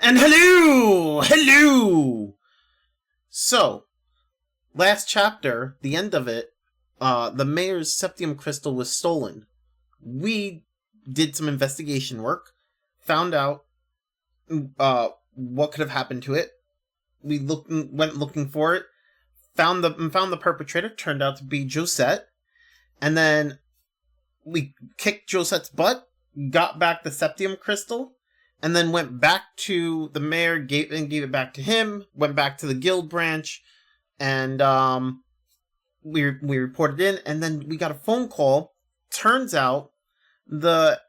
And hello! So, last chapter, the end of it, the mayor's septium crystal was stolen. We did some investigation work, found out what could have happened to it. We went looking for it, found the perpetrator, turned out to be Josette, and then we kicked Josette's butt, got back the septium crystal, and then went back to the mayor, gave it back to him, went back to the guild branch, and we reported in, and then we got a phone call. Turns out the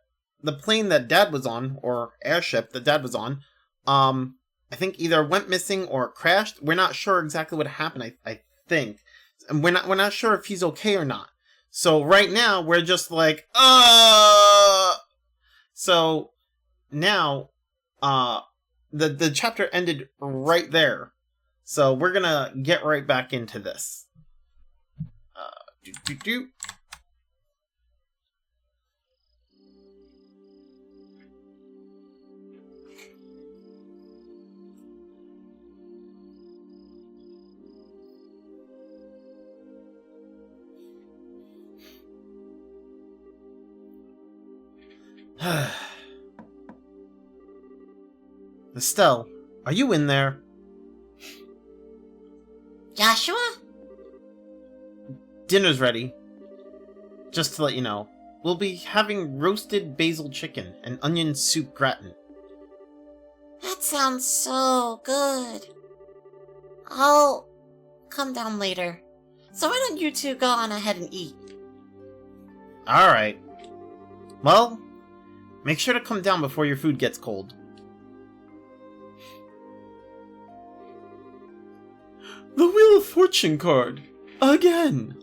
plane that Dad was on, or airship that Dad was on, I think either went missing or crashed. We're not sure exactly what happened, I think. And we're not sure if he's okay or not. So right now we're just like, So now, the chapter ended right there. So we're gonna get right back into this. Estelle, are you in there? Joshua? Dinner's ready. Just to let you know, we'll be having roasted basil chicken and onion soup gratin. That sounds so good. I'll come down later. So why don't you two go on ahead and eat? Alright. Well, make sure to come down before your food gets cold. The Wheel of Fortune card! Again!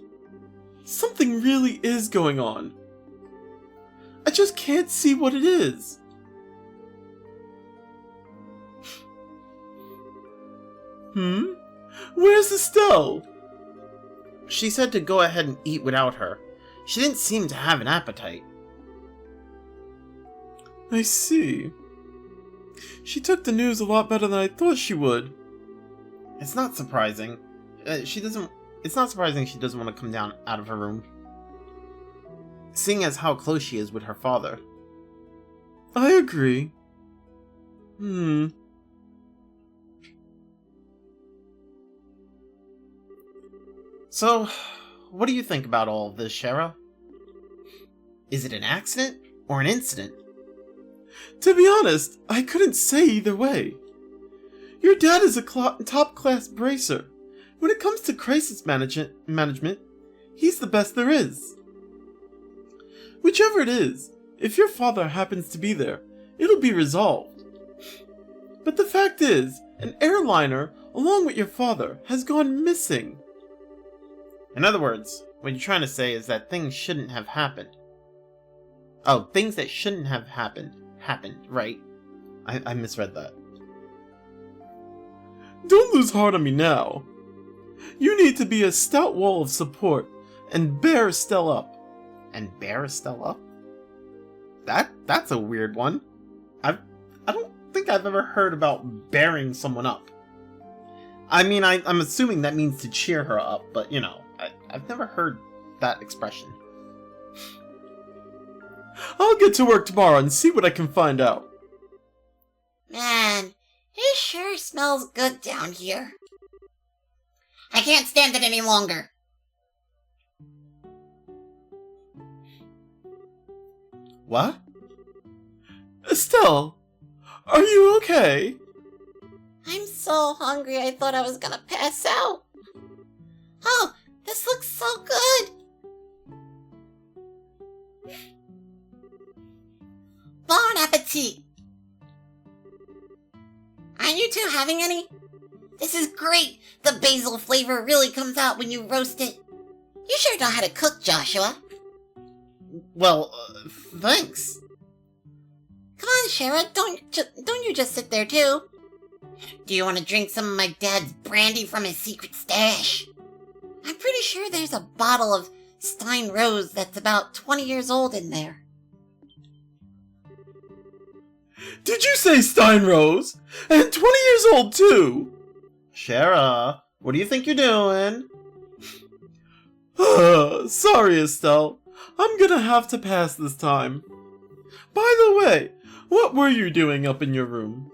Something really is going on. I just can't see what it is. Where's Estelle? She said to go ahead and eat without her. She didn't seem to have an appetite. I see. She took the news a lot better than I thought she would. It's not surprising. It's not surprising she doesn't want to come down out of her room, seeing as how close she is with her father. I agree. So, what do you think about all of this, Shara? Is it an accident or an incident? To be honest, I couldn't say either way. Your dad is a top-class bracer. When it comes to crisis management, he's the best there is. Whichever it is, if your father happens to be there, it'll be resolved. But the fact is, an airliner, along with your father, has gone missing. In other words, what you're trying to say is that things shouldn't have happened. Oh, things that shouldn't have happened, right? I misread that. Don't lose heart on me now. You need to be a stout wall of support and bear Estelle up. And bear Estelle up? That's a weird one. I don't think I've ever heard about bearing someone up. I mean, I'm assuming that means to cheer her up, but you know, I've never heard that expression. I'll get to work tomorrow and see what I can find out. Man, it sure smells good down here. I can't stand it any longer. What? Estelle, are you okay? I'm so hungry I thought I was gonna pass out. Oh, this looks so good. Bon appetit. Aren't you two having any? This is great. The basil flavor really comes out when you roast it. You sure know how to cook, Joshua. Well, thanks. Come on, Shara, don't you just sit there too. Do you want to drink some of my dad's brandy from his secret stash? I'm pretty sure there's a bottle of Stein Rose that's about 20 years old in there. Did you say Steinrose? And 20 years old, too! Shara, what do you think you're doing? Sorry, Estelle. I'm gonna have to pass this time. By the way, what were you doing up in your room?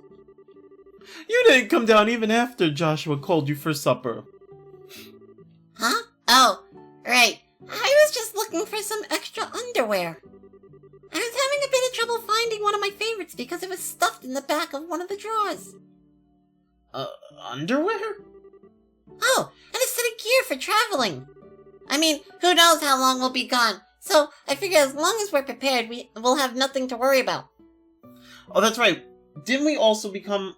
You didn't come down even after Joshua called you for supper. Huh? Oh, right. I was just looking for some extra underwear. I was having a bit of trouble finding one of my favorites because it was stuffed in the back of one of the drawers. Underwear? Oh, and a set of gear for traveling. I mean, who knows how long we'll be gone, so I figure as long as we're prepared, we'll have nothing to worry about. Oh, that's right. Didn't we also become...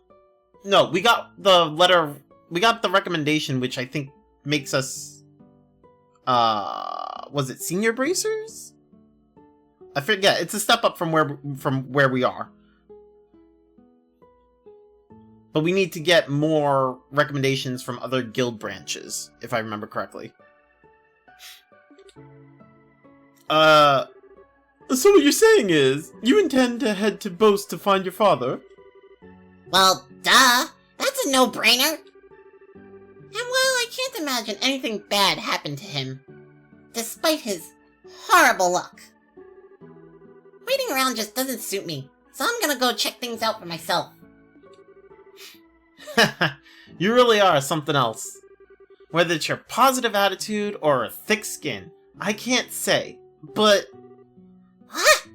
No, we got the letter... We got the recommendation, which I think makes us... Was it senior bracers? I forget. It's a step up from where we are. But we need to get more recommendations from other guild branches, if I remember correctly. So what you're saying is, you intend to head to Bose to find your father? Well, duh. That's a no-brainer. And while I can't imagine anything bad happened to him, despite his horrible luck, waiting around just doesn't suit me, so I'm gonna go check things out for myself. You really are something else. Whether it's your positive attitude or a thick skin, I can't say, but... What?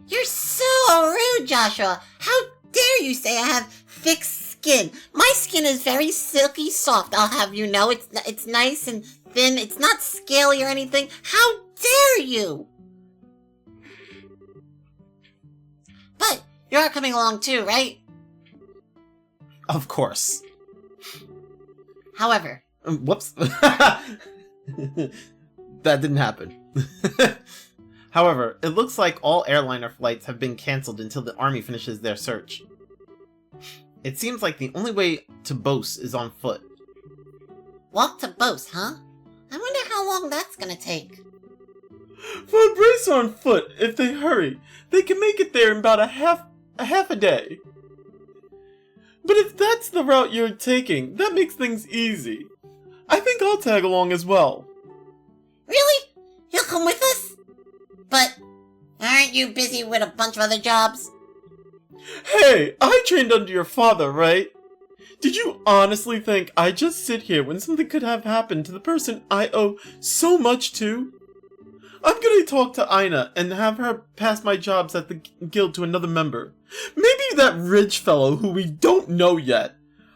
You're so rude, Joshua. How dare you say I have thick skin? My skin is very silky soft, I'll have you know. It's nice and thin. It's not scaly or anything. How dare you? But you're coming along too, right? Of course. However... Whoops. That didn't happen. However, it looks like all airliner flights have been cancelled until the army finishes their search. It seems like the only way to Bose is on foot. Walk to Bose, huh? I wonder how long that's gonna take. For a bracer on foot, if they hurry, they can make it there in about a half a day. But if that's the route you're taking, that makes things easy. I think I'll tag along as well. Really? You'll come with us? But aren't you busy with a bunch of other jobs? Hey, I trained under your father, right? Did you honestly think I'd just sit here when something could have happened to the person I owe so much to? I'm gonna talk to Ina and have her pass my jobs at the guild to another member. Maybe that rich fellow who we don't know yet.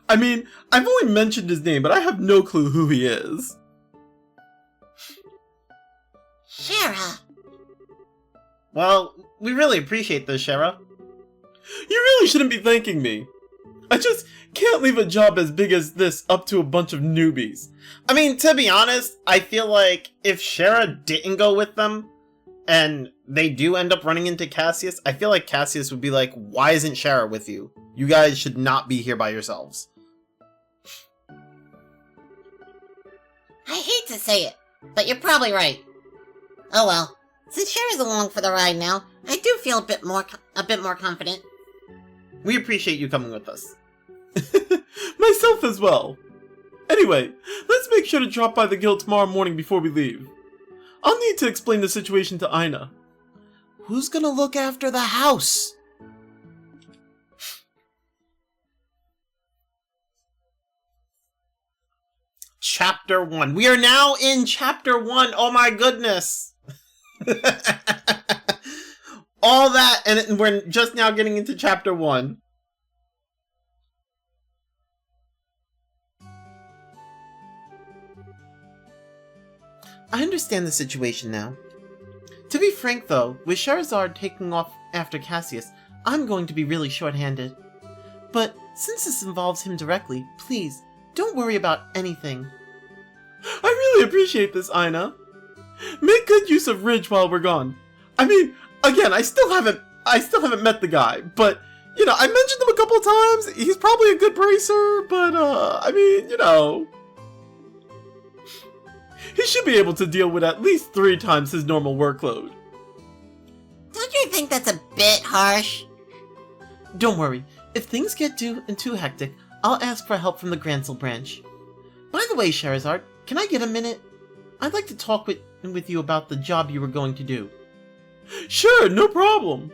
I mean, I've only mentioned his name, but I have no clue who he is. Shara. Well, we really appreciate this, Shara. You really shouldn't be thanking me. I just can't leave a job as big as this up to a bunch of newbies. I mean, to be honest, I feel like if Shara didn't go with them, and they do end up running into Cassius, I feel like Cassius would be like, why isn't Shara with you? You guys should not be here by yourselves. I hate to say it, but you're probably right. Oh well, since Shara's along for the ride now, I do feel a bit more confident. We appreciate you coming with us. Myself as well. Anyway, let's make sure to drop by the guild tomorrow morning before we leave. I'll need to explain the situation to Ina. Who's gonna look after the house? Chapter 1. We are now in Chapter 1. Oh my goodness. All that, and we're just now getting into Chapter 1. I understand the situation now. To be frank though, with Charizard taking off after Cassius, I'm going to be really short-handed. But since this involves him directly, please, don't worry about anything. I really appreciate this, Ina. Make good use of Ridge while we're gone. I mean, again, I still haven't met the guy, but, you know, I mentioned him a couple of times. He's probably a good bracer, but, I mean, you know, he should be able to deal with at least 3 times his normal workload. Don't you think that's a bit harsh? Don't worry. If things get too hectic, I'll ask for help from the Grancel branch. By the way, Scheherazade, can I get a minute? I'd like to talk with you about the job you were going to do. Sure, no problem.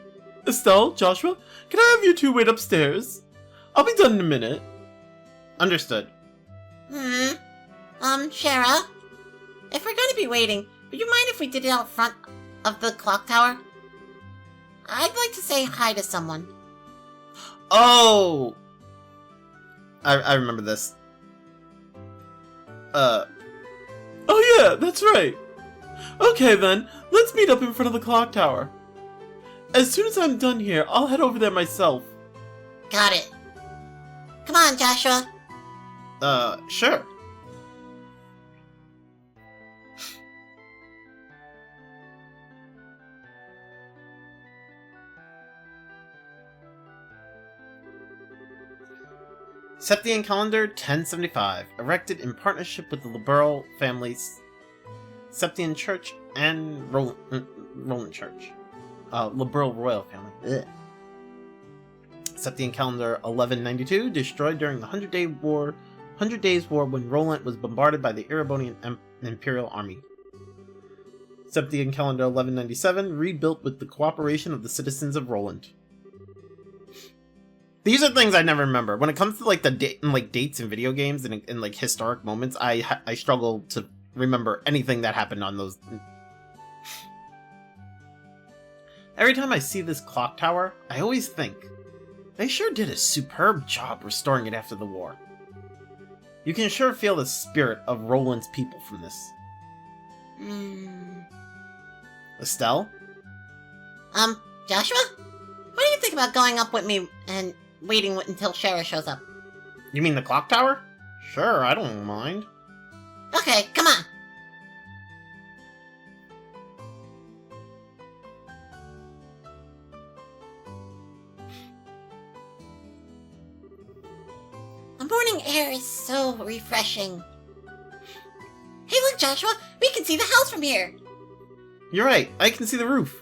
Estelle, Joshua, can I have you two wait upstairs? I'll be done in a minute. Understood. Shara, if we're gonna be waiting, would you mind if we did it out front of the clock tower? I'd like to say hi to someone. Oh! I remember this. Oh yeah, that's right. Okay then, let's meet up in front of the clock tower. As soon as I'm done here, I'll head over there myself. Got it. Come on, Joshua. Sure. Septian calendar 1075, erected in partnership with the Liberal families, Septian Church and Roland Church. Liberal royal family. Ugh. Septian calendar 1192, destroyed during the 100 Days War when Roland was bombarded by the Erebonian Imperial Army. Septian calendar 1197, rebuilt with the cooperation of the citizens of Roland. These are things I never remember. When it comes to like the dates in video games and like historic moments, I struggle to remember anything that happened on those. Every time I see this clock tower, I always think, they sure did a superb job restoring it after the war. You can sure feel the spirit of Roland's people from this. Estelle? Joshua? What do you think about going up with me and waiting until Shara shows up? You mean the clock tower? Sure, I don't mind. Okay, come on. The morning air is so refreshing. Hey, look, Joshua! We can see the house from here! You're right, I can see the roof.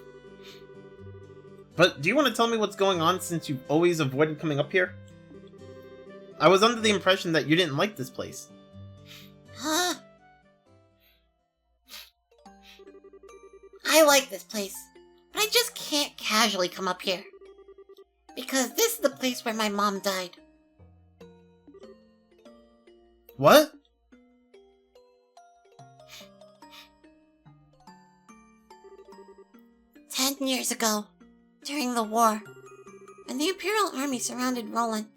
But do you want to tell me what's going on since you've always avoided coming up here? I was under the impression that you didn't like this place. Huh? I like this place, but I just can't casually come up here. Because this is the place where my mom died. What? "10 years ago, during the war, when the Imperial Army surrounded Roland,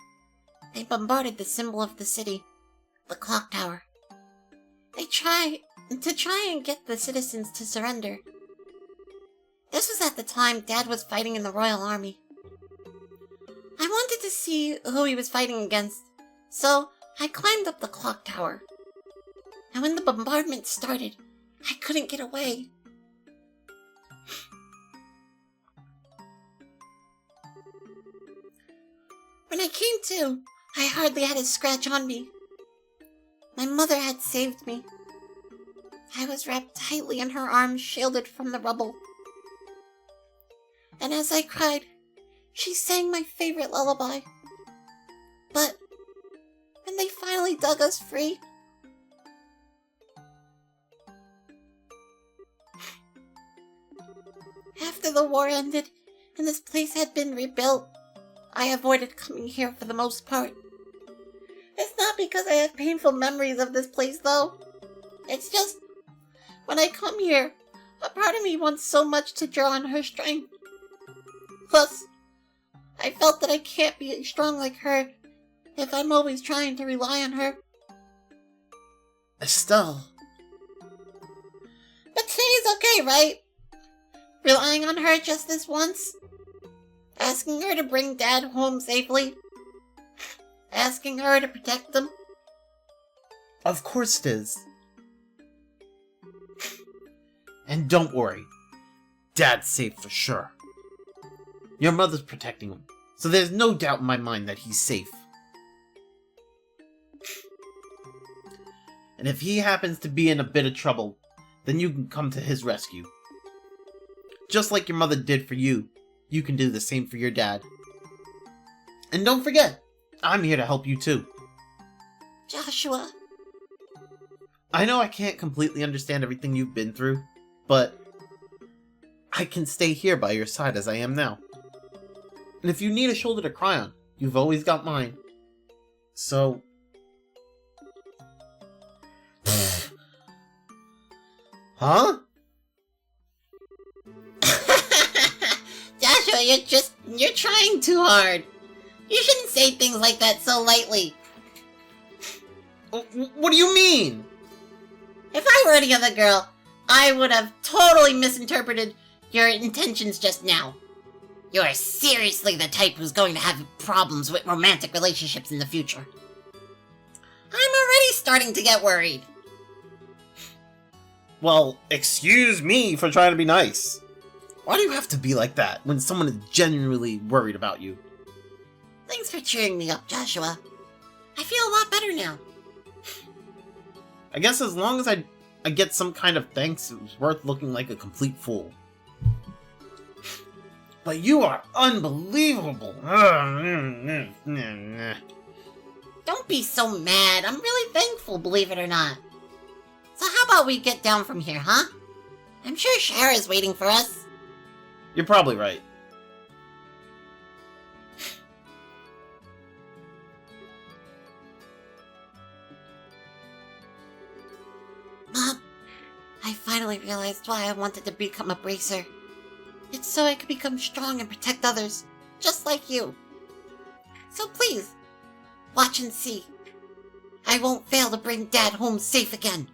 they bombarded the symbol of the city, the clock tower. They tried and get the citizens to surrender. This was at the time Dad was fighting in the Royal Army. I wanted to see who he was fighting against, so I climbed up the clock tower. And when the bombardment started, I couldn't get away. When I came to, I hardly had a scratch on me. My mother had saved me. I was wrapped tightly in her arms, shielded from the rubble. And as I cried, she sang my favorite lullaby. But when they finally dug us free, after the war ended and this place had been rebuilt, I avoided coming here for the most part. It's not because I have painful memories of this place, though. It's just, when I come here, a part of me wants so much to draw on her strength. Plus, I felt that I can't be strong like her if I'm always trying to rely on her. Estelle. But today's okay, right? Relying on her just this once? Asking her to bring Dad home safely? Asking her to protect them? Of course it is. And don't worry, Dad's safe for sure. Your mother's protecting him, so there's no doubt in my mind that he's safe. And if he happens to be in a bit of trouble, then you can come to his rescue. Just like your mother did for you, you can do the same for your dad. And don't forget, I'm here to help you too. Joshua. I know I can't completely understand everything you've been through, but I can stay here by your side as I am now. And if you need a shoulder to cry on, you've always got mine. So... Huh? Joshua, you're trying too hard. You shouldn't say things like that so lightly. What do you mean? If I were any other girl, I would have totally misinterpreted your intentions just now. You are seriously the type who's going to have problems with romantic relationships in the future. I'm already starting to get worried. Well, excuse me for trying to be nice. Why do you have to be like that when someone is genuinely worried about you? Thanks for cheering me up, Joshua. I feel a lot better now. I guess as long as I get some kind of thanks, it was worth looking like a complete fool. But you are unbelievable. Don't be so mad. I'm really thankful, believe it or not. So how about we get down from here, huh? I'm sure Shara's waiting for us. You're probably right. Mom, I finally realized why I wanted to become a bracer. It's so I could become strong and protect others, just like you. So please, watch and see. I won't fail to bring Dad home safe again.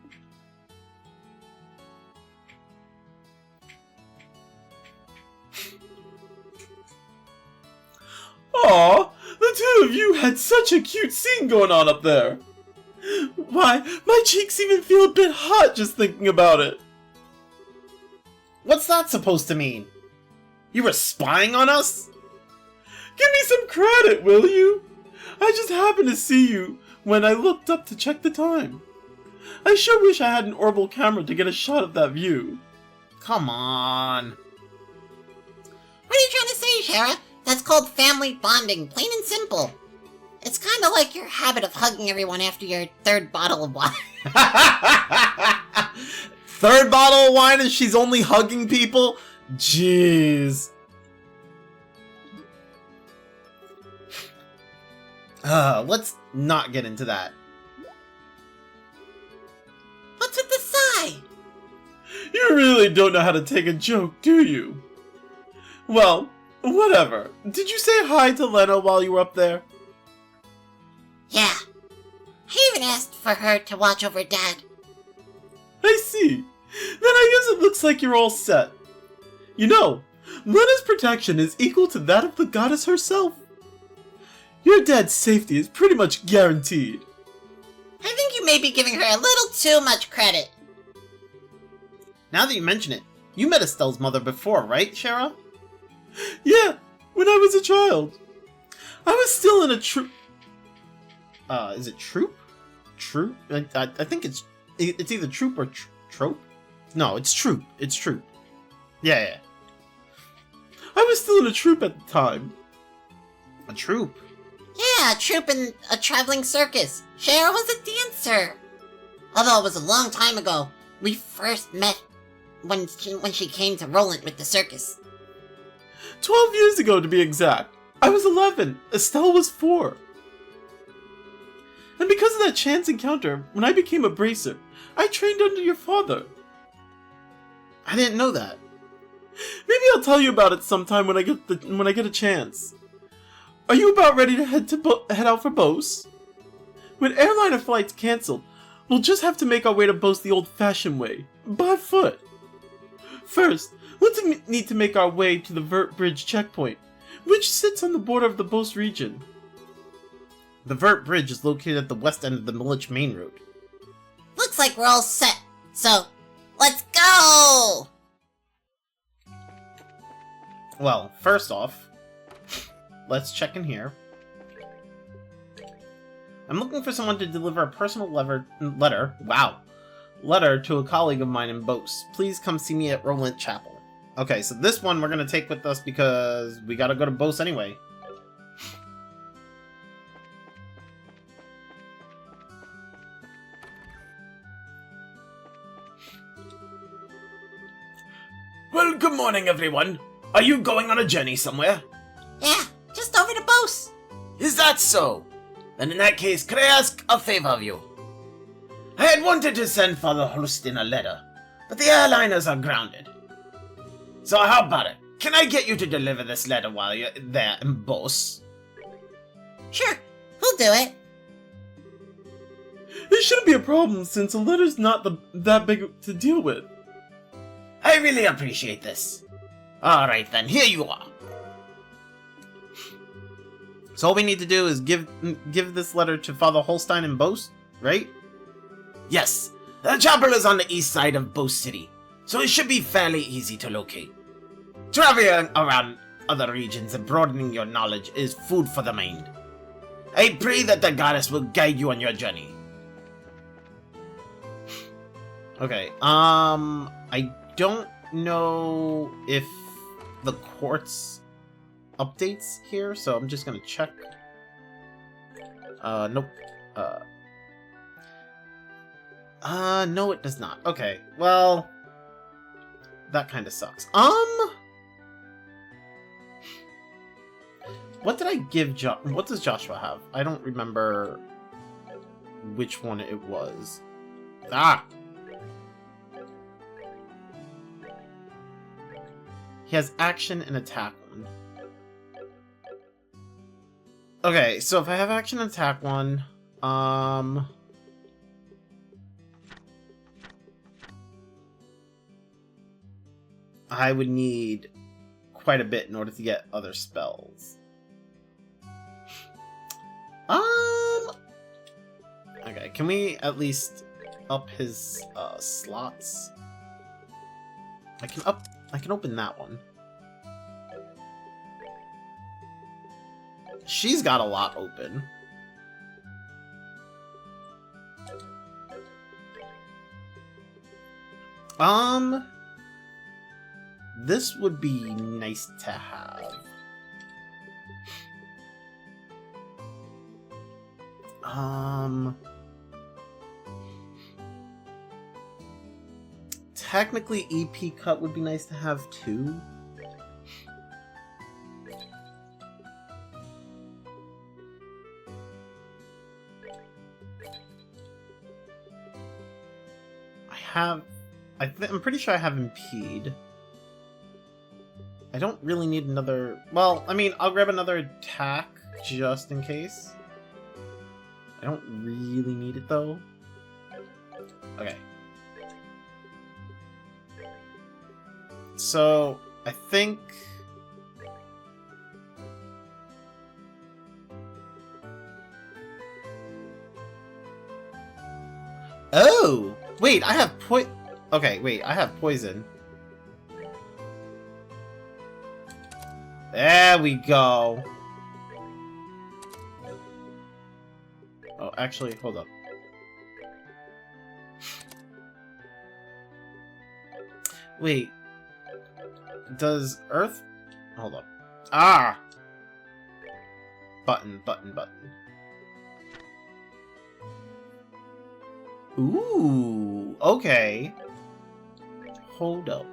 Aw, the two of you had such a cute scene going on up there. Why, my cheeks even feel a bit hot just thinking about it. What's that supposed to mean? You were spying on us? Give me some credit, will you? I just happened to see you when I looked up to check the time. I sure wish I had an orbital camera to get a shot of that view. Come on. What are you trying to say, Shara? That's called family bonding, plain and simple. It's kind of like your habit of hugging everyone after your third bottle of wine. Third bottle of wine and she's only hugging people? Jeez. Let's not get into that. What's with the sigh? You really don't know how to take a joke, do you? Well, whatever. Did you say hi to Lena while you were up there? Yeah. I even asked for her to watch over Dad. I see. Then I guess it looks like you're all set. You know, Lena's protection is equal to that of the goddess herself. Your dad's safety is pretty much guaranteed. I think you may be giving her a little too much credit. Now that you mention it, you met Estelle's mother before, right, Shara? Yeah, when I was a child. I was still in a is it troop? Troop? I think it's either troop or trope? No, it's troop. It's troop. Yeah. I was still in a troop at the time. A troop? Yeah, a troupe in a traveling circus. Shara was a dancer. Although it was a long time ago, we first met when she came to Roland with the circus. 12 years ago, to be exact. I was 11. Estelle was 4. And because of that chance encounter, when I became a bracer, I trained under your father. I didn't know that. Maybe I'll tell you about it sometime when I get a chance. Are you about ready to head out for Bose? When airliner flights cancel, we'll just have to make our way to Bose the old-fashioned way, by foot. First, we'll need to make our way to the Vert Bridge checkpoint, which sits on the border of the Bose region. The Vert Bridge is located at the west end of the Millich Main Road. Looks like we're all set, so let's go! Well, first off, let's check in here. I'm looking for someone to deliver a personal letter to a colleague of mine in Bose. Please come see me at Roland Chapel. Okay, so this one we're going to take with us because we got to go to Bose anyway. Well, good morning, everyone. Are you going on a journey somewhere? Yeah, just over to Bose. Is that so? Then in that case, could I ask a favor of you? I had wanted to send Father Holstein a letter, but the airliners are grounded. So how about it? Can I get you to deliver this letter while you're there in Bose? Sure, we'll do it. It shouldn't be a problem since a letter's not that big to deal with. I really appreciate this. Alright then, here you are. So all we need to do is give this letter to Father Holstein in Bose, right? Yes, the chapel is on the east side of Bose City, so it should be fairly easy to locate. Traveling around other regions and broadening your knowledge is food for the mind. I pray that the goddess will guide you on your journey. Okay, I don't know if the quartz updates here, so I'm just gonna check. Nope. No it does not. Okay, well, that kind of sucks. What did I give what does Joshua have? I don't remember which one it was. Ah! He has action and attack one. Okay, so if I have action and attack one, I would need quite a bit in order to get other spells. Okay, can we at least up his slots? I can open that one. She's got a lot open. This would be nice to have. Technically EP cut would be nice to have too. I'm pretty sure I have impede. I don't really need another... Well, I mean, I'll grab another attack just in case. I don't really need it, though. Okay. So, I think... Oh! Wait, I have Okay, wait, I have poison. There we go. Oh, actually, hold up. Wait. Does Earth... Hold up. Ah! Button. Ooh, okay. Hold up.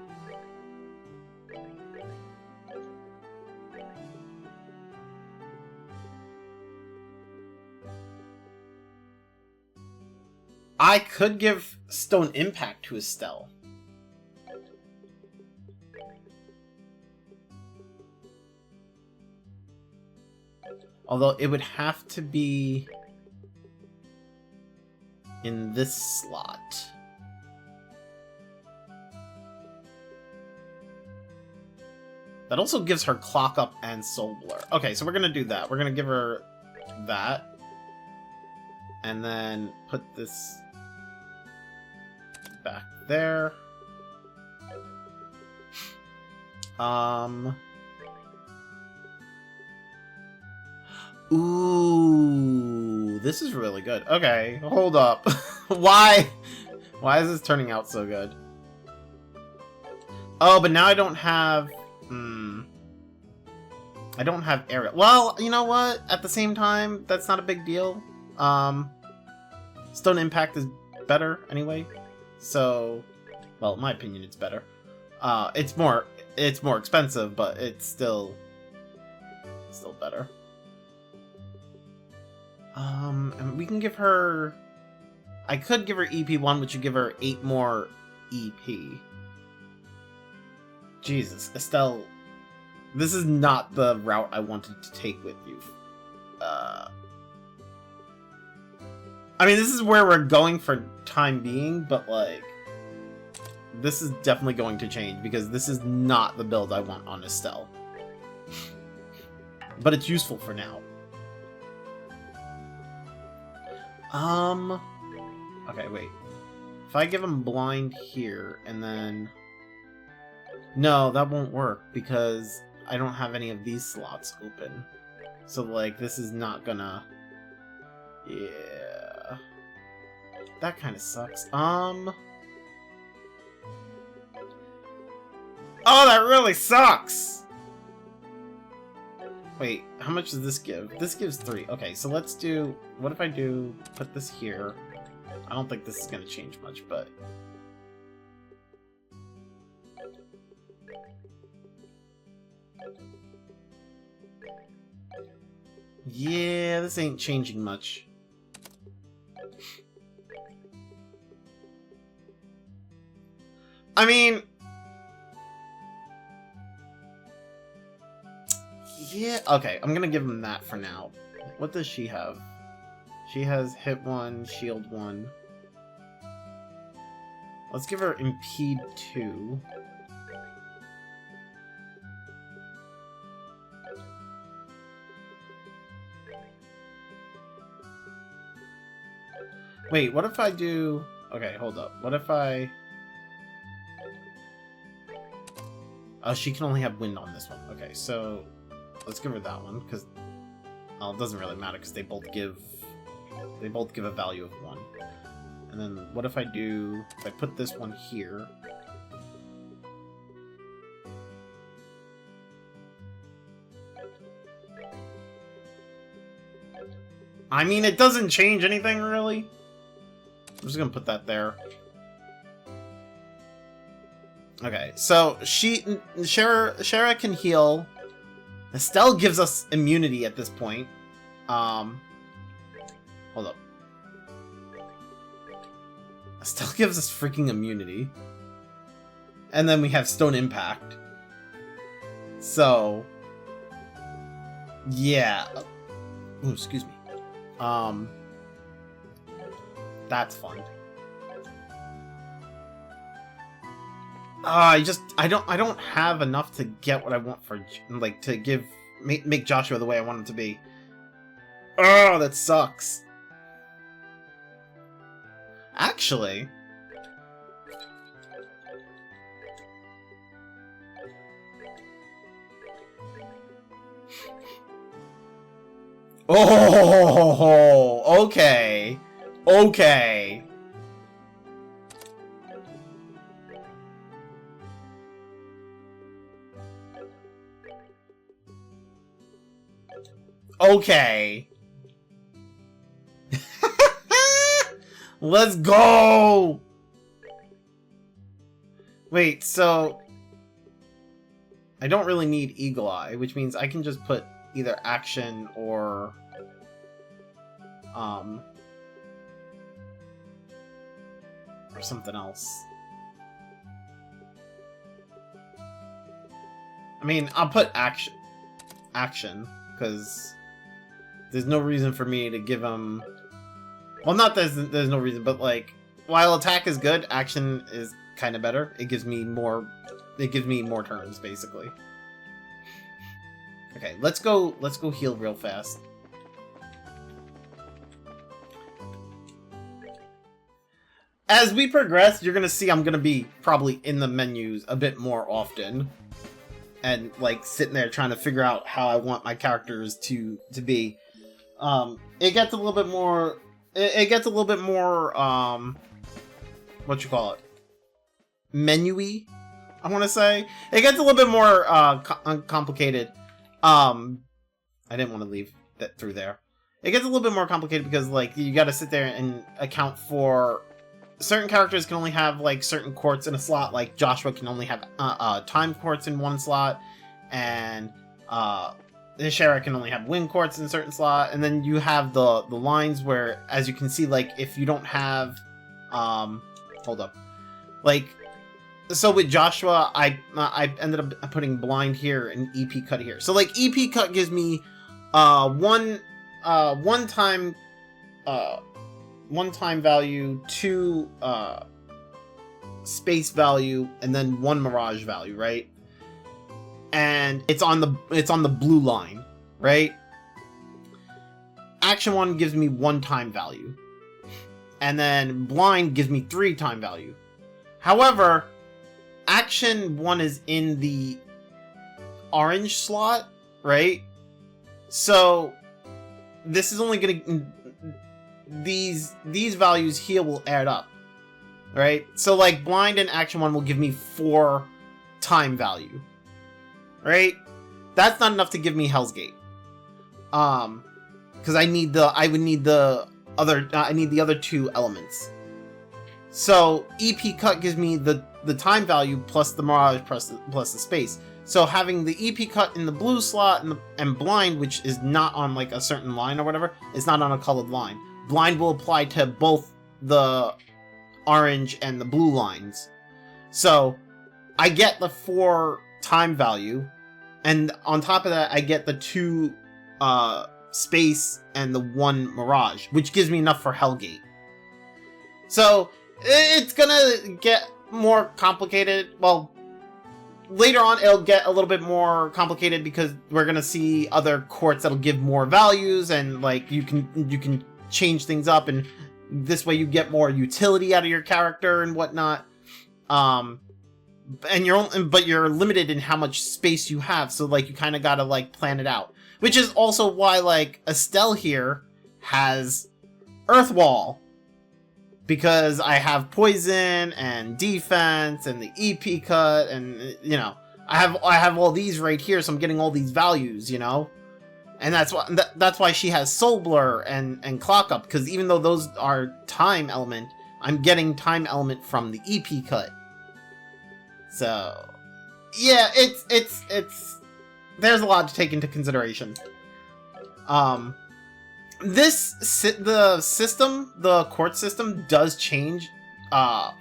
I could give Stone Impact to Estelle. Although it would have to be in this slot. That also gives her Clock Up and Soul Blur. Okay, so we're gonna do that. We're gonna give her that. And then put this back there. Ooh, this is really good. Okay, hold up. Why is this turning out so good? Oh, but now I don't have... I don't have aerial. Well, you know what? At the same time, that's not a big deal. Stone Impact is better anyway. So, well, in my opinion, it's better. It's more expensive, but it's still better. And we can give her... I could give her EP1, which would give her 8 more EP. Jesus, Estelle, this is not the route I wanted to take with you. I mean, this is where we're going for time being, but, like, this is definitely going to change, because this is not the build I want on Estelle. But it's useful for now. Okay, wait. If I give him blind here, and then... No, that won't work, because I don't have any of these slots open. So, like, this is not gonna... Yeah... That kind of sucks. Oh, that really sucks! Wait, how much does this give? This gives 3. Okay, so let's do... What if I do... Put this here. I don't think this is going to change much, but... Yeah, this ain't changing much. I mean... Yeah, okay, I'm gonna give him that for now. What does she have? She has hit 1, shield 1. Let's give her impede 2. Wait, what if I do... Okay, hold up. What if I... Oh, she can only have wind on this one. Okay, so... Let's give her that one, because... Well, it doesn't really matter, because they both give a value of 1. And then, what if I do... If I put this one here... I mean, it doesn't change anything, really. I'm just gonna put that there. Okay, so Shara can heal. Estelle gives us immunity at this point. Hold up. Estelle gives us freaking immunity. And then we have Stone Impact. So... Yeah. Ooh, excuse me. That's fun. I don't have enough to get what I want for, like, to make Joshua the way I want him to be. Oh, that sucks. Actually... Oh, okay. Okay. Okay. Let's go! Wait, so... I don't really need Eagle Eye, which means I can just put either action or... or something else. I mean, I'll put action, because there's no reason for me to give him... Well, not there's no reason, but, like, while attack is good, action is kind of better. It gives me more turns, basically. Okay, let's go heal real fast. As we progress, you're gonna see I'm gonna be probably in the menus a bit more often. And, like, sitting there trying to figure out how I want my characters to be. It gets a little bit more... It gets a little bit more, what you call it? Menu-y, I want to say. It gets a little bit more, complicated. I didn't want to leave that through there. It gets a little bit more complicated because, like, you gotta sit there and account for certain characters can only have like certain quartz in a slot. Like Joshua can only have time quartz in one slot, and Shara can only have wind quartz in a certain slot. And then you have the lines where, as you can see, like if you don't have hold up, like. So with Joshua, I ended up putting blind here and EP cut here. So like EP cut gives me one time value, 2 space value, and then 1 mirage value, right? And it's on the blue line, right? Action 1 gives me 1 time value, and then blind gives me 3 time value. However, Action 1 is in the orange slot, right? So this is only gonna these values here will add up, right? So like blind and Action 1 will give me 4 time value, right? That's not enough to give me Hell's Gate, because I need the other 2 elements. So EP cut gives me the time value plus the mirage plus the space. So having the EP cut in the blue slot and blind, which is not on like a certain line or whatever, it's not on a colored line. Blind will apply to both the orange and the blue lines. So I get the 4 time value, and on top of that I get the 2 space and the 1 mirage, which gives me enough for Hellgate. So it's gonna get more complicated. Well, later on it'll get a little bit more complicated because we're gonna see other quartz that'll give more values, and like you can change things up, and this way you get more utility out of your character and whatnot. And you're limited in how much space you have, so like you kind of gotta like plan it out. Which is also why like Estelle here has Earth Wall, because I have poison and defense and the EP cut, and you know I have all these right here, so I'm getting all these values, you know, and that's why she has Soul Blur and Clock Up, because even though those are time element, I'm getting time element from the EP cut. So yeah, it's there's a lot to take into consideration. The quartz system does change, I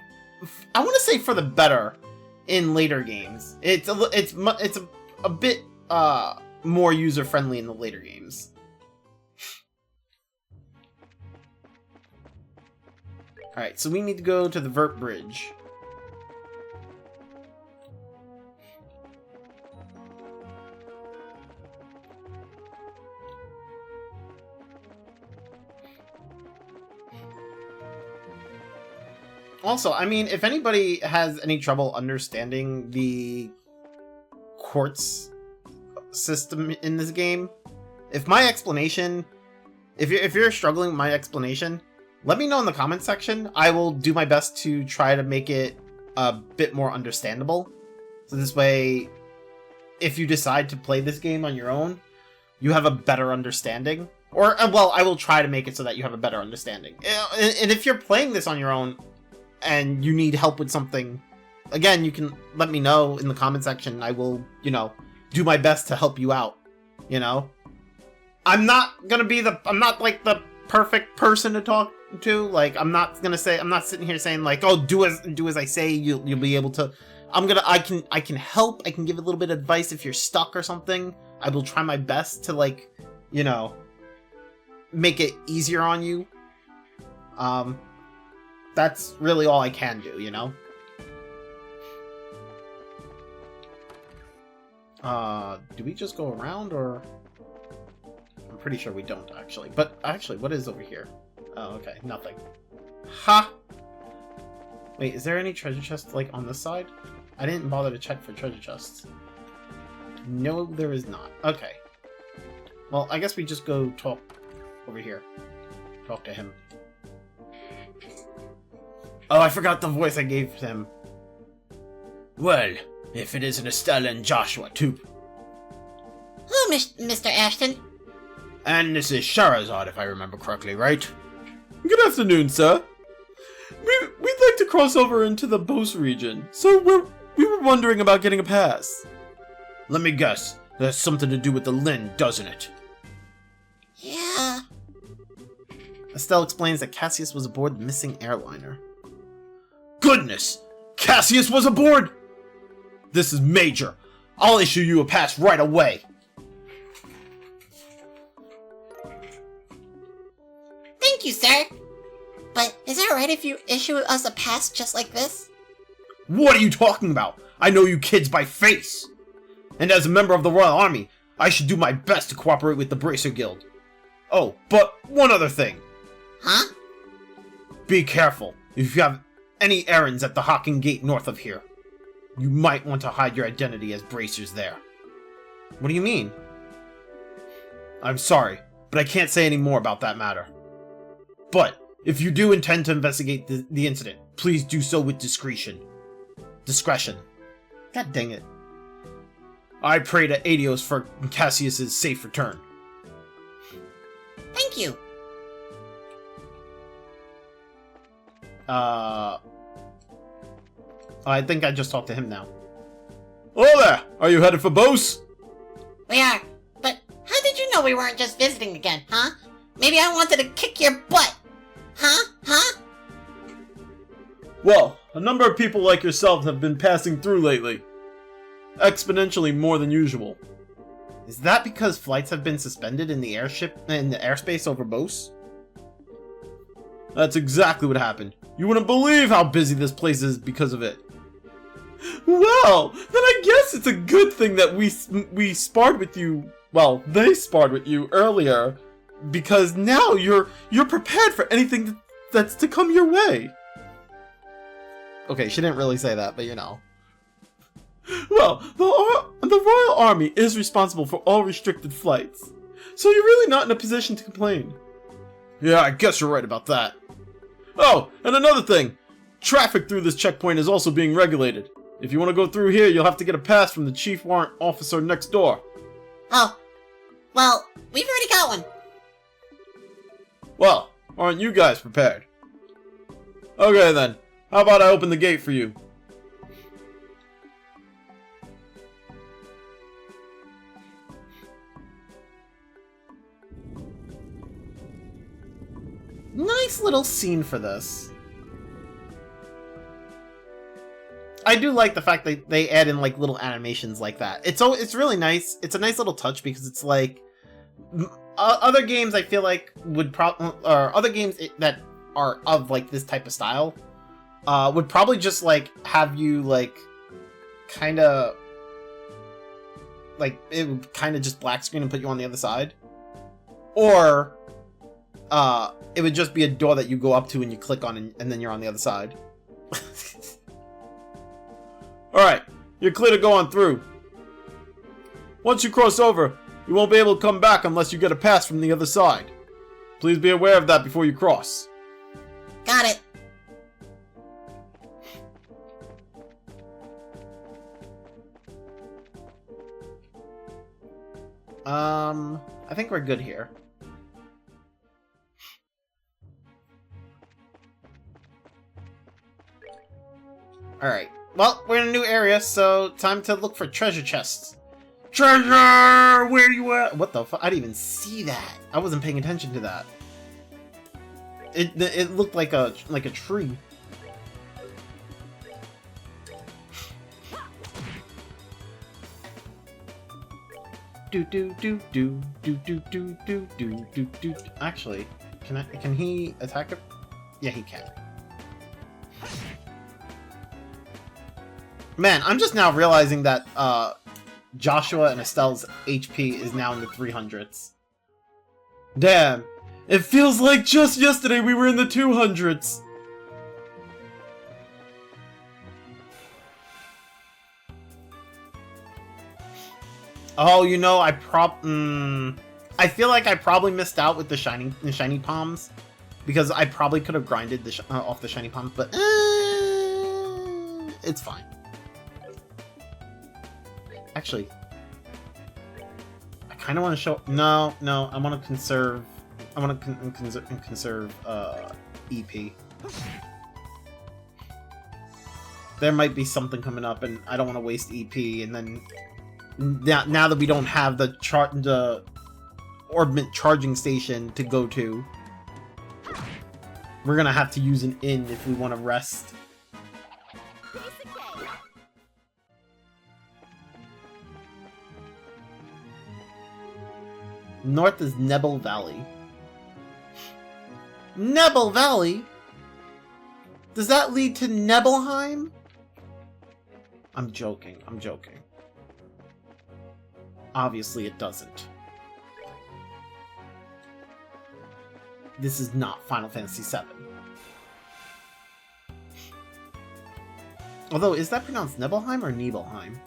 want to say for the better in later games. It's a bit more user friendly in the later games. Alright, so we need to go to the Vert Bridge. Also, I mean, if anybody has any trouble understanding the quartz system in this game, if you're struggling with my explanation, let me know in the comment section. I will do my best to try to make it a bit more understandable. So this way, if you decide to play this game on your own, you have a better understanding. Or, well, I will try to make it so that you have a better understanding. And if you're playing this on your own, and you need help with something, again, you can let me know in the comment section. I will, do my best to help you out, I'm not like the perfect person to talk to. Like, I'm not sitting here saying like, oh, do as I say, you'll be able to. I can help. I can give a little bit of advice if you're stuck or something. I will try my best to like, make it easier on you. That's really all I can do, do we just go around, or... I'm pretty sure we don't, actually. But, actually, what is over here? Oh, okay, nothing. Ha! Wait, is there any treasure chest, like, on this side? I didn't bother to check for treasure chests. No, there is not. Okay. Well, I guess we just go talk over here. Talk to him. Oh, I forgot the voice I gave him. Well, if it isn't Estelle and Joshua, too. Oh, Mr. Ashton. And this is Charizard, if I remember correctly, right? Good afternoon, sir. We like to cross over into the Bose region, so we were wondering about getting a pass. Let me guess. That has something to do with the Lin, doesn't it? Yeah. Estelle explains that Cassius was aboard the missing airliner. Goodness! Cassius was aboard! This is major. I'll issue you a pass right away. Thank you, sir. But is it alright if you issue us a pass just like this? What are you talking about? I know you kids by face. And as a member of the Royal Army, I should do my best to cooperate with the Bracer Guild. Oh, but one other thing. Huh? Be careful. If you have any errands at the Hawking Gate north of here, you might want to hide your identity as Bracers there. What do you mean? I'm sorry, but I can't say any more about that matter. But if you do intend to investigate the incident, please do so with discretion. Discretion. God dang it. I pray to Adios for Cassius's safe return. Thank you. I think I just talked to him now. Hello there! Are you headed for Bose? We are. But how did you know we weren't just visiting again, huh? Maybe I wanted to kick your butt. Huh? Huh? Well, a number of people like yourself have been passing through lately. Exponentially more than usual. Is that because flights have been suspended in the airspace over Bose? That's exactly what happened. You wouldn't believe how busy this place is because of it. Well, then I guess it's a good thing that we sparred with you. Well, they sparred with you earlier, because now you're prepared for anything that's to come your way. Okay, she didn't really say that, but you know. Well, the Royal Army is responsible for all restricted flights, so you're really not in a position to complain. Yeah, I guess you're right about that. Oh, and another thing. Traffic through this checkpoint is also being regulated. If you want to go through here, you'll have to get a pass from the chief warrant officer next door. Oh. Well, we've already got one. Well, aren't you guys prepared? Okay then, how about I open the gate for you? Nice little scene for this. I do like the fact that they add in like little animations like that. It's really nice. It's a nice little touch because it's like other games I feel like would other games that are of like this type of style would probably just like have you like kind of like it would kind of just black screen and put you on the other side, or it would just be a door that you go up to and you click on and then you're on the other side. Alright, you're clear to go on through. Once you cross over, you won't be able to come back unless you get a pass from the other side. Please be aware of that before you cross. Got it. I think we're good here. Alright. Well, we're in a new area, so time to look for treasure chests. Treasure! Where you at? What the fuck? I didn't even see that. I wasn't paying attention to that. It looked like a tree. Do. Actually, can he attack it? Yeah, he can. Man, I'm just now realizing that Joshua and Estelle's HP is now in the 300s. Damn, it feels like just yesterday we were in the 200s. Oh, you know, I feel like I probably missed out with the shiny palms, because I probably could have grinded off the shiny palms, but it's fine. Actually, I kind of want to show. No, I want to conserve. I want to conserve EP. There might be something coming up, and I don't want to waste EP, and then... Now that we don't have the orbit charging station to go to, we're gonna have to use an inn if we want to rest. North is Nebel Valley. Nebel Valley? Does that lead to Nebelheim? I'm joking. I'm joking. Obviously it doesn't. This is not Final Fantasy VII. Although, is that pronounced Nebelheim or Nibelheim?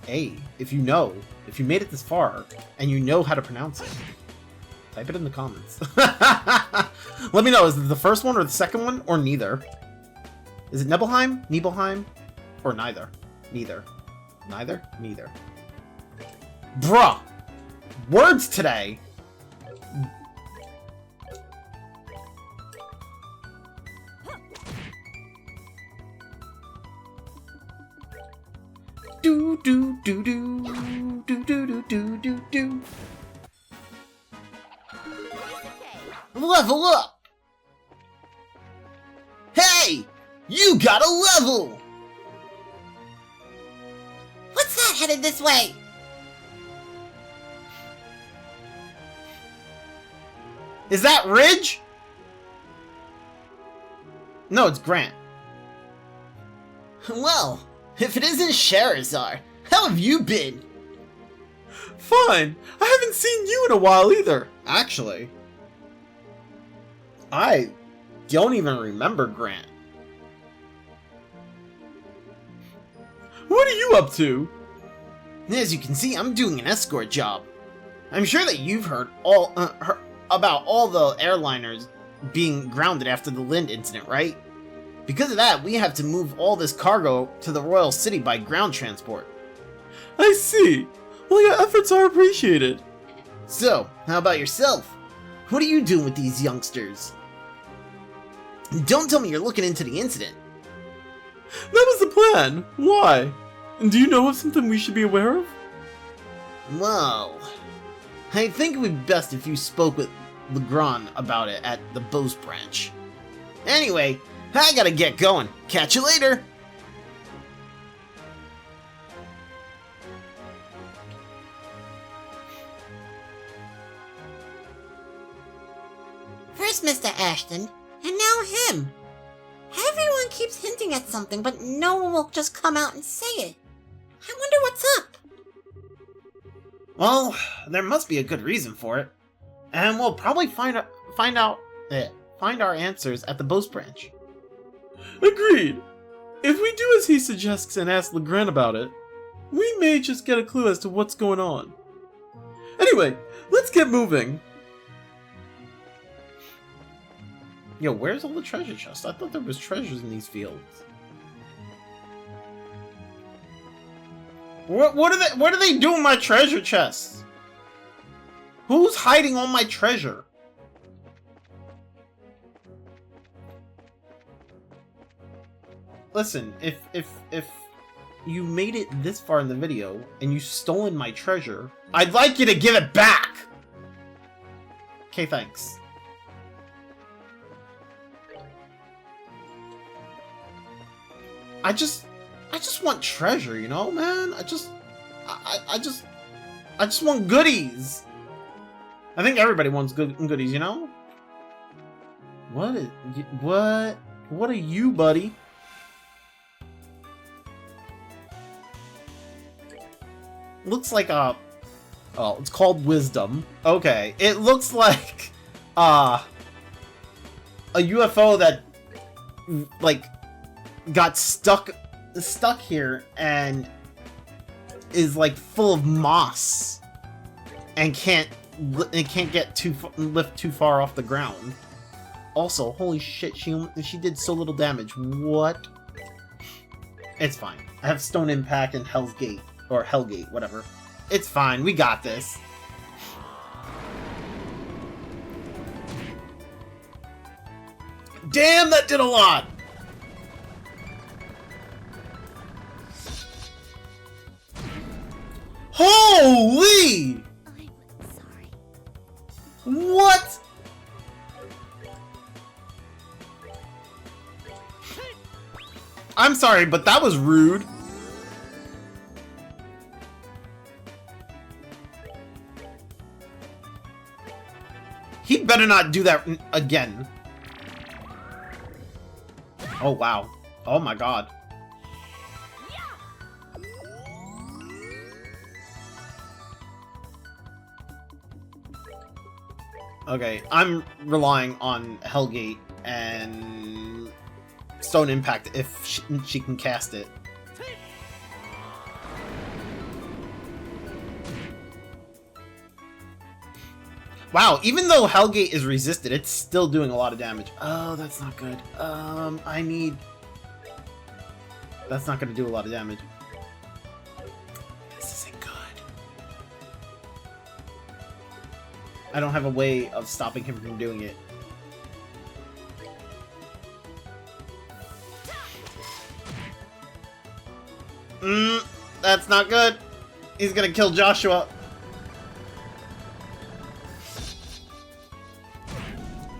Hey, if you know, if you made it this far, and you know how to pronounce it, type it in the comments. Let me know, is it the first one or the second one, or neither? Is it Nebelheim, Nibelheim, or neither? Neither. Neither? Neither. Bruh! Words today! Do do do do do do do do do do. Level up! Hey! You got a level! What's that headed this way? Is that Ridge? No, it's Grant. Well, if it isn't Charizard, how have you been? Fine. I haven't seen you in a while either. Actually, I don't even remember Grant. What are you up to? As you can see, I'm doing an escort job. I'm sure that you've heard about all the airliners being grounded after the Lind incident, right? Because of that, we have to move all this cargo to the Royal City by ground transport. I see. Well, your efforts are appreciated. So, how about yourself? What are you doing with these youngsters? Don't tell me you're looking into the incident. That was the plan. Why? Do you know of something we should be aware of? Well, I think it would be best if you spoke with Legrand about it at the Bose branch. Anyway, I gotta get going. Catch you later! First Mr. Ashton, and now him. Everyone keeps hinting at something, but no one will just come out and say it. I wonder what's up. Well, there must be a good reason for it, and we'll probably find our answers at the Bose branch. Agreed. If we do as he suggests and ask Legrand about it, we may just get a clue as to what's going on. Anyway, let's get moving. Yo, where's all the treasure chests? I thought there was treasures in these fields. What are they doing with my treasure chests? Who's hiding all my treasure? Listen, if you made it this far in the video and you stolen my treasure, I'd like you to give it back. Okay, thanks. I just want treasure, you know, man. I just want goodies. I think everybody wants goodies, you know. What are you, buddy? Looks like oh, it's called Wisdom. Okay, it looks like a UFO that like got stuck here and is like full of moss and can't get lift too far off the ground. Also, holy shit, she did so little damage. What? It's fine. I have Stone Impact and Hell's Gate or Hellgate, whatever. It's fine. We got this. Damn, that did a lot. What? I'm sorry, but that was rude. He better not do that again. Oh, wow. Oh my god. Okay, I'm relying on Hellgate and Stone Impact if she can cast it. Wow, even though Hellgate is resisted, it's still doing a lot of damage. Oh, that's not good. I need... That's not going to do a lot of damage. This isn't good. I don't have a way of stopping him from doing it. That's not good. He's gonna kill Joshua.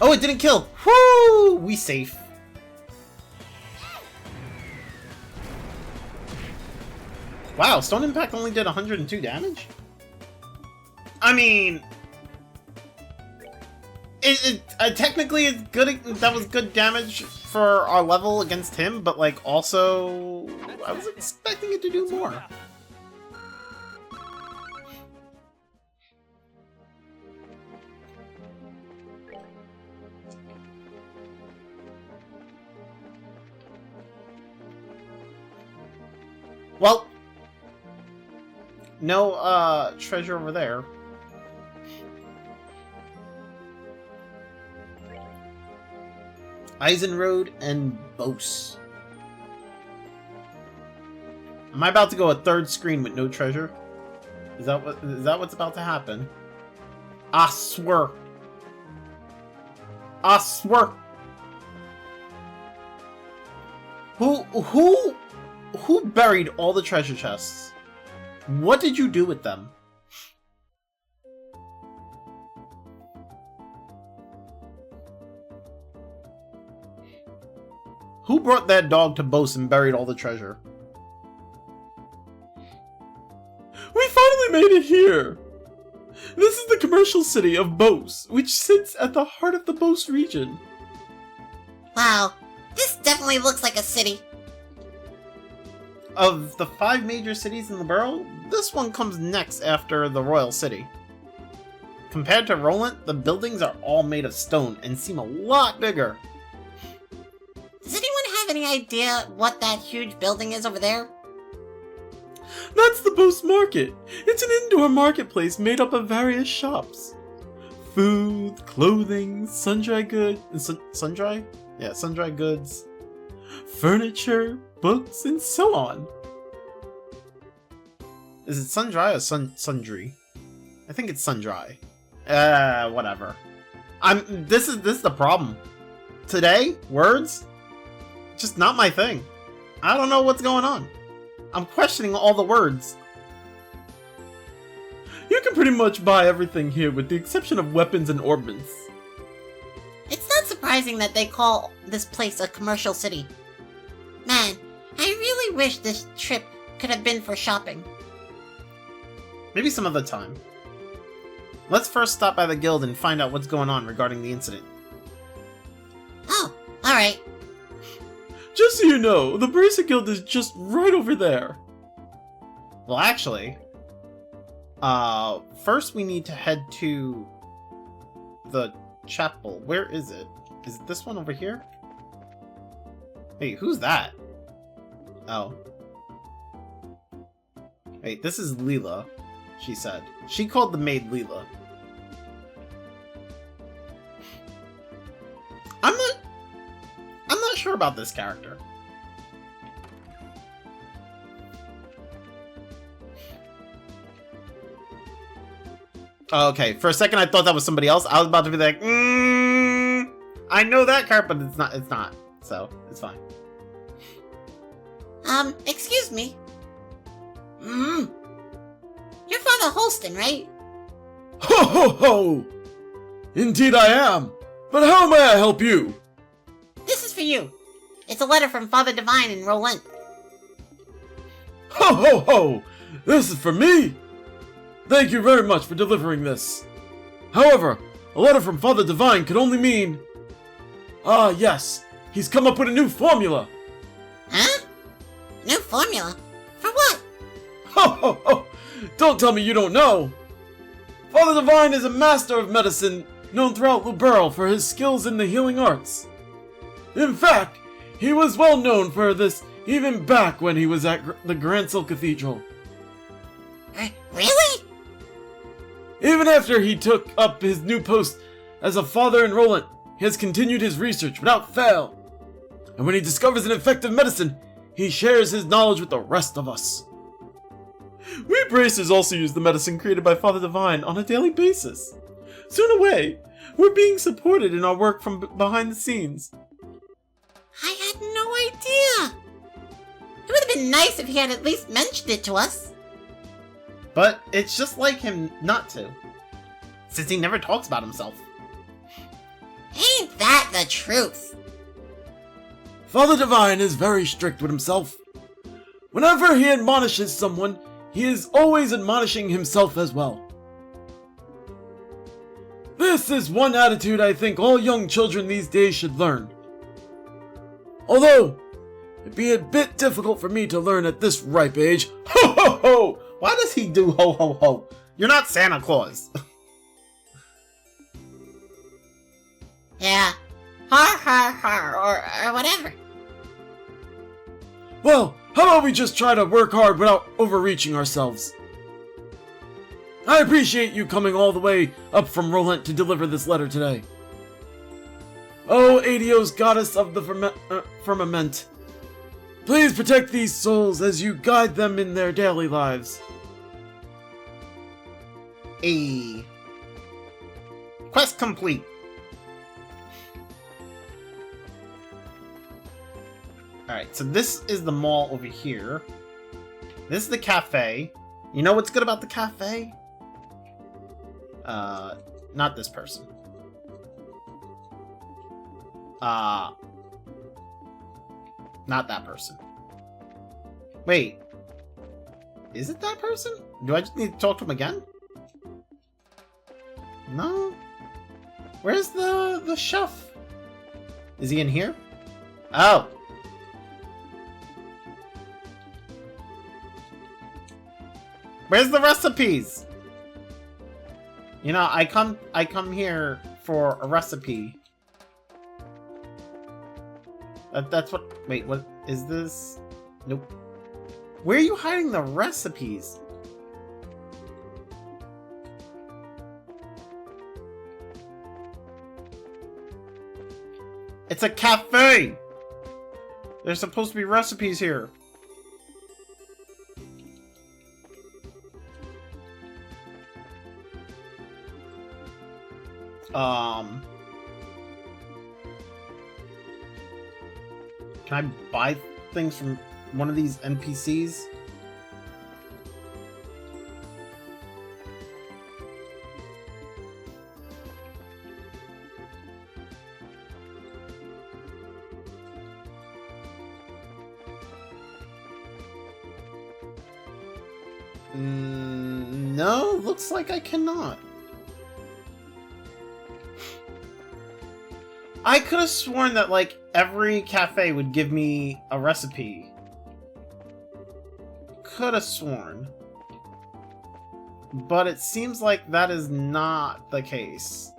Oh, it didn't kill. Whoo! We safe. Wow, Stone Impact only did 102 damage? I mean... technically, it's good. That was good damage for our level against him, but, like, also... I was expecting it to do more. Well... No, treasure over there. Eisenroad and Bose. Am I about to go a third screen with no treasure? Is that what's about to happen? I swear. I swear. Who buried all the treasure chests? What did you do with them? Who brought that dog to Bose and buried all the treasure? We finally made it here! This is the commercial city of Bose, which sits at the heart of the Bose region. Wow, this definitely looks like a city. Of the 5 major cities in the borough, this one comes next after the Royal City. Compared to Roland, the buildings are all made of stone and seem a lot bigger. Does anyone have any idea what that huge building is over there? That's the Bose Market. It's an indoor marketplace made up of various shops. Food, clothing, sundry goods, Sundry? Yeah, sundry goods. Furniture, books, and so on. Is it sundry or sundry? I think it's sundry. Whatever. This is the problem. Today, words, just not my thing. I don't know what's going on. I'm questioning all the words. You can pretty much buy everything here with the exception of weapons and ornaments. It's not surprising that they call this place a commercial city. Man, I really wish this trip could have been for shopping. Maybe some other time. Let's first stop by the guild and find out what's going on regarding the incident. Oh, alright. Just so you know, the Bracer Guild is just right over there. Well, actually, first we need to head to the chapel. Where is it? Is it this one over here? Wait, who's that? Oh. Wait, this is Leela, she said. She called the maid Leela. I'm not sure about this character. Okay, for a second I thought that was somebody else. I was about to be like, I know that character, but it's not. So, it's fine. Excuse me. You're Father Holston, right? Ho ho ho! Indeed I am. But how may I help you? This is for you. It's a letter from Father Divine in Roland. Ho ho ho! This is for me? Thank you very much for delivering this. However, a letter from Father Divine could only mean... Ah, yes. He's come up with a new formula. Huh? New formula? For what? Ho ho ho! Don't tell me you don't know. Father Divine is a master of medicine known throughout Luberal for his skills in the healing arts. In fact, he was well known for this even back when he was at the Grancel Cathedral. Really? Even after he took up his new post as a father in Roland, he has continued his research without fail. And when he discovers an effective medicine, he shares his knowledge with the rest of us. We bracers also use the medicine created by Father Divine on a daily basis. Soon away, we're being supported in our work from behind the scenes. I had no idea. It would have been nice if he had at least mentioned it to us. But it's just like him not to, since he never talks about himself. Ain't that the truth? Father Divine is very strict with himself. Whenever he admonishes someone, he is always admonishing himself as well. This is one attitude I think all young children these days should learn. Although, it'd be a bit difficult for me to learn at this ripe age. Ho ho ho! Why does he do ho ho ho? You're not Santa Claus. Yeah. Har har har, or whatever. Well, how about we just try to work hard without overreaching ourselves? I appreciate you coming all the way up from Roland to deliver this letter today. Oh, Adios, goddess of the firmament. Please protect these souls as you guide them in their daily lives. Quest complete. Alright, so this is the mall over here. This is the cafe. You know what's good about the cafe? Not this person. Not that person. Wait. Is it that person? Do I just need to talk to him again? No? Where's the chef? Is he in here? Oh. Where's the recipes? You know, I come here for a recipe. That's what... Wait, what is this? Nope. Where are you hiding the recipes? It's a cafe! There's supposed to be recipes here. Can I buy things from one of these NPCs? No, looks like I cannot. I could have sworn that, like, every cafe would give me a recipe. Could have sworn. But it seems like that is not the case.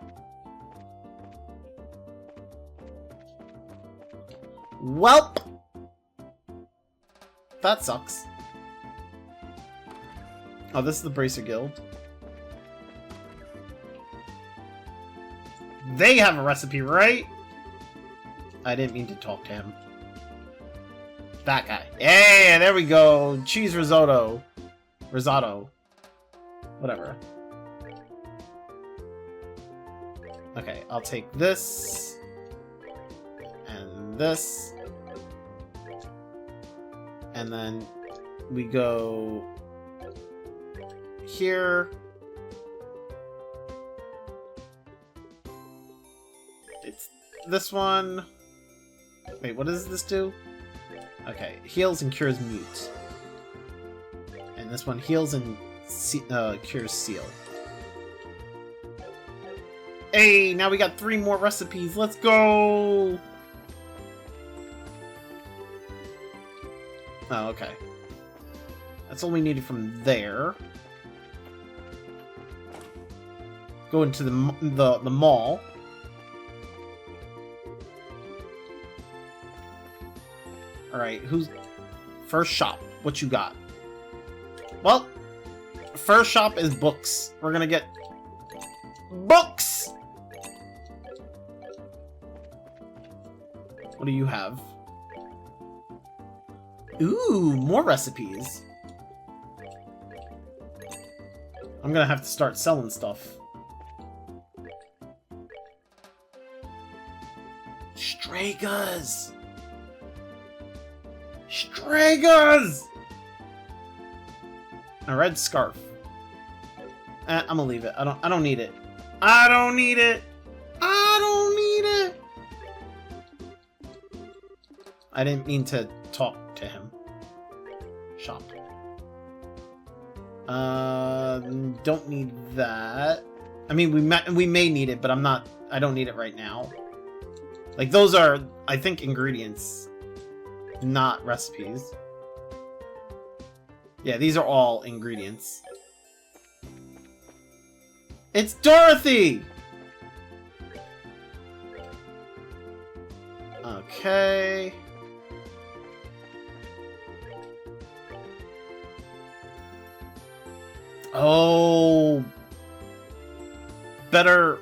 Welp! That sucks. Oh, this is the Bracer Guild. They have a recipe, right? I didn't mean to talk to him. That guy. Yeah, there we go. Cheese risotto. Risotto. Whatever. Okay, I'll take this. And this. And then we go here. it's this one. Wait, what does this do? Okay, heals and cures mute. And this one heals and cures seal. Hey, now we got 3 more recipes. Let's go! Oh, okay. That's all we needed from there. Go into the mall. Alright, who's... First shop. What you got? Well, first shop is books. We're gonna get... books! What do you have? Ooh, more recipes. I'm gonna have to start selling stuff. Stragas! Stragas! A red scarf. I'm gonna leave it. I don't need it. I don't need it. I don't need it. I didn't mean to talk to him. Shop. Don't need that. I mean, we may need it, but I don't need it right now. Like, those are, I think, ingredients, not recipes. Yeah, these are all ingredients. It's Dorothy! Okay. Oh. Better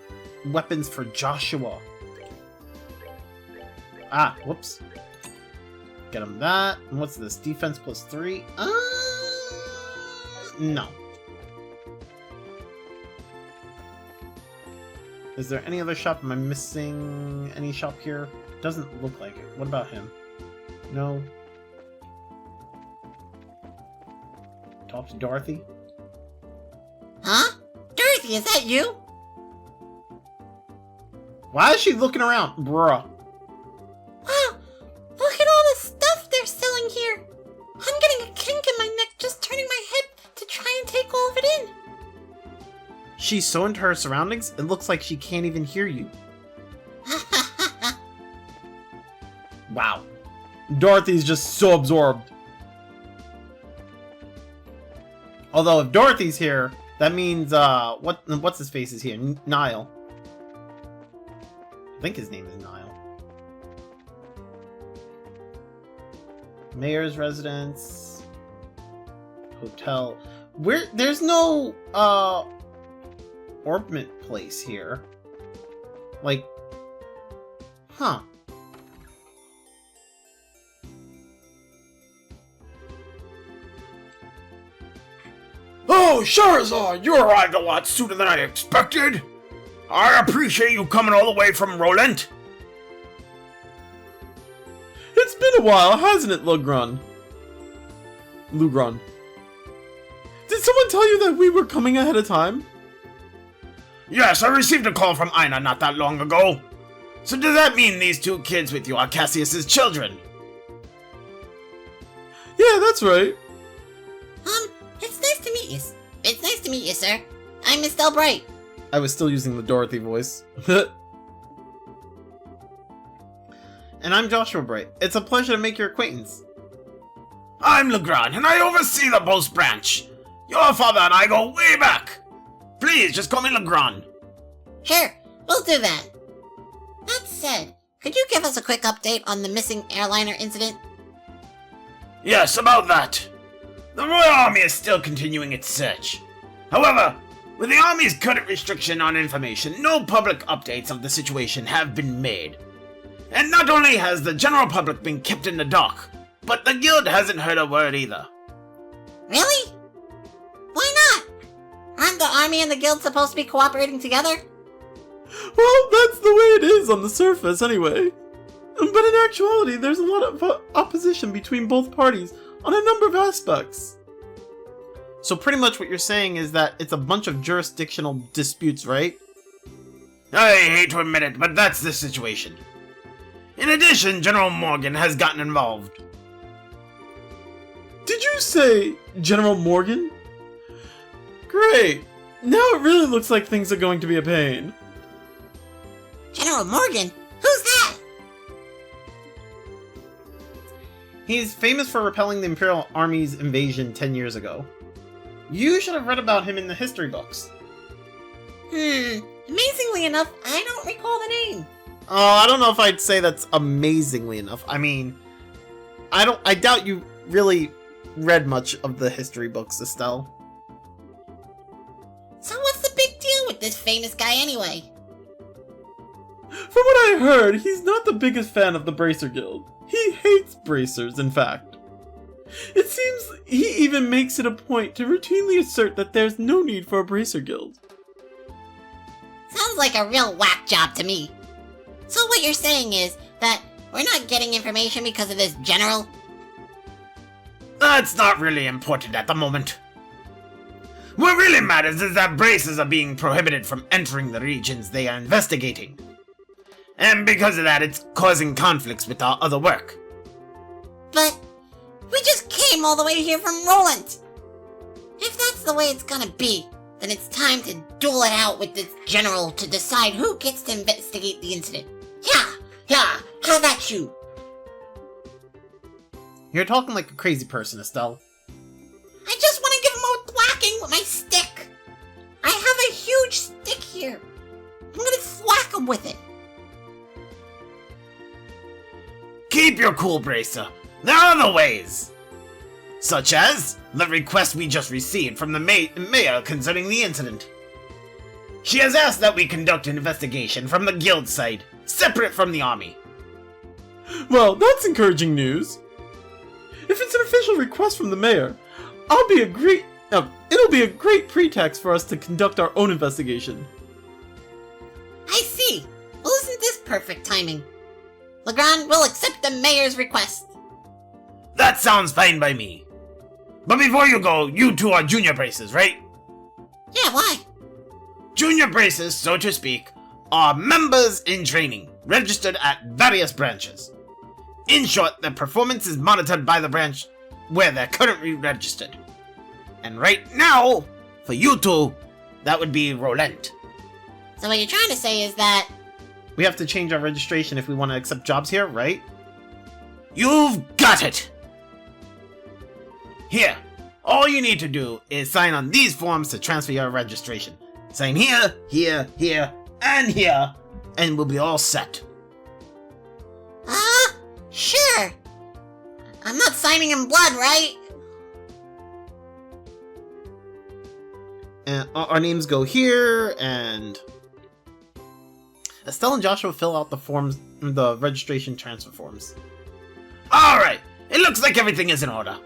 weapons for Joshua. Ah, whoops. Get him that. And what's this? Defense +3? No. Is there any other shop? Am I missing any shop here? Doesn't look like it. What about him? No. Talk to Dorothy? Huh? Dorothy, is that you? Why is she looking around? Bruh. Wow, look at all the stuff they're selling here. I'm getting a kink in my neck just turning my head to try and take all of it in. She's so into her surroundings, it looks like she can't even hear you. Wow. Dorothy's just so absorbed. Although if Dorothy's here, that means, what's his face is here? Niall. I think his name is Niall. Mayor's residence. Hotel. There's no, orbment place here. Like, huh. Oh, Charizard, you arrived a lot sooner than I expected. I appreciate you coming all the way from Roland. It's been a while, hasn't it, Lugron? Did someone tell you that we were coming ahead of time? Yes, I received a call from Aina not that long ago. So does that mean these 2 kids with you are Cassius's children? Yeah, that's right. It's nice to meet you. It's nice to meet you, sir. I'm Estelle Bright. I was still using the Dorothy voice. And I'm Joshua Bright. It's a pleasure to make your acquaintance. I'm Legrand, and I oversee the Bose branch. Your father and I go way back. Please, just call me Legrand. Sure, we'll do that. That said, could you give us a quick update on the missing airliner incident? Yes, about that. The Royal Army is still continuing its search. However, with the Army's current restriction on information, no public updates of the situation have been made. And not only has the general public been kept in the dark, but the Guild hasn't heard a word either. Really? Why not? Aren't the Army and the Guild supposed to be cooperating together? Well, that's the way it is on the surface, anyway. But in actuality, there's a lot of opposition between both parties on a number of aspects. So pretty much what you're saying is that it's a bunch of jurisdictional disputes, right? I hate to admit it, but that's the situation. In addition, General Morgan has gotten involved. Did you say General Morgan? Great. Now it really looks like things are going to be a pain. General Morgan? Who's that? He's famous for repelling the Imperial Army's invasion 10 years ago. You should have read about him in the history books. Amazingly enough, I don't recall the name. Oh, I don't know if I'd say that's amazingly enough. I mean, I doubt you really read much of the history books, Estelle. So what's the big deal with this famous guy anyway? From what I heard, he's not the biggest fan of the Bracer Guild. He hates bracers, in fact. It seems he even makes it a point to routinely assert that there's no need for a Bracer Guild. Sounds like a real whack job to me. So what you're saying is that we're not getting information because of this general? That's not really important at the moment. What really matters is that bracers are being prohibited from entering the regions they are investigating. And because of that, it's causing conflicts with our other work. But we just came all the way here from Roland. If that's the way it's gonna be, then it's time to duel it out with this general to decide who gets to investigate the incident. Yeah, how about you? You're talking like a crazy person, Estelle. I just want to give him a thwacking with my stick. I have a huge stick here. I'm gonna thwack him with it. Keep your cool, Bracer. There are other ways. Such as the request we just received from the mayor concerning the incident. She has asked that we conduct an investigation from the guild side, separate from the army. Well, that's encouraging news. If it's an official request from the mayor, it'll be a great pretext for us to conduct our own investigation. I see. Well, isn't this perfect timing? Legrand will accept the mayor's request. That sounds fine by me. But before you go, you two are junior braces, right? Yeah, why? Junior braces, so to speak, are members in training, registered at various branches. In short, their performance is monitored by the branch where they're currently registered. And right now, for you two, that would be Roland. So what you're trying to say is that... We have to change our registration if we want to accept jobs here, right? You've got it! Here, all you need to do is sign on these forms to transfer your registration. Sign here, here, here, and here, and we'll be all set. Sure. I'm not signing in blood, right? And our names go here, and Estelle and Joshua fill out the forms, the registration transfer forms. Alright, it looks like everything is in order.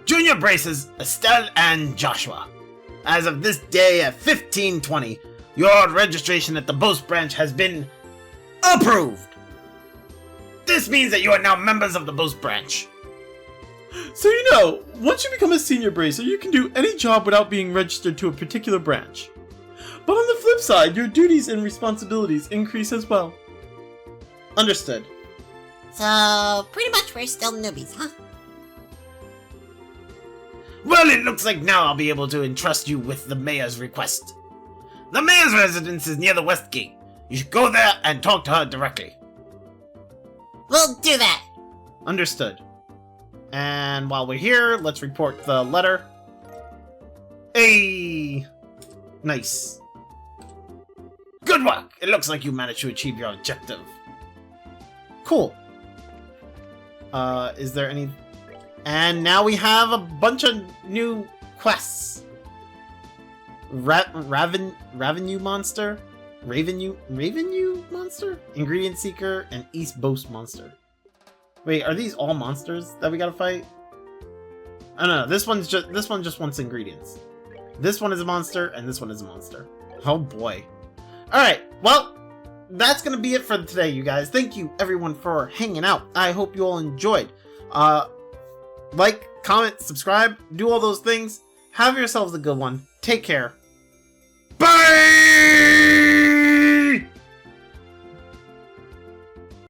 Junior braces, Estelle and Joshua. As of this day at 15:20, your registration at the Bose branch has been approved. This means that you are now members of the Bose branch. So you know, once you become a senior bracer, you can do any job without being registered to a particular branch. But on the flip side, your duties and responsibilities increase as well. Understood. So, pretty much we're still newbies, huh? Well, it looks like now I'll be able to entrust you with the mayor's request. The mayor's residence is near the west gate. You should go there and talk to her directly. We'll do that. Understood. And while we're here, let's report the letter. Hey! Nice. Good work! It looks like you managed to achieve your objective. Cool. Is there any... And now we have a bunch of new quests. Ravenue Monster? Ravenue Monster? Ingredient Seeker and East Bose Monster. Wait, are these all monsters that we gotta fight? Oh no, this one just wants ingredients. This one is a monster, and this one is a monster. Oh boy. Alright, well, that's gonna be it for today, you guys. Thank you, everyone, for hanging out. I hope you all enjoyed. Like, comment, subscribe, do all those things. Have yourselves a good one. Take care. Bye!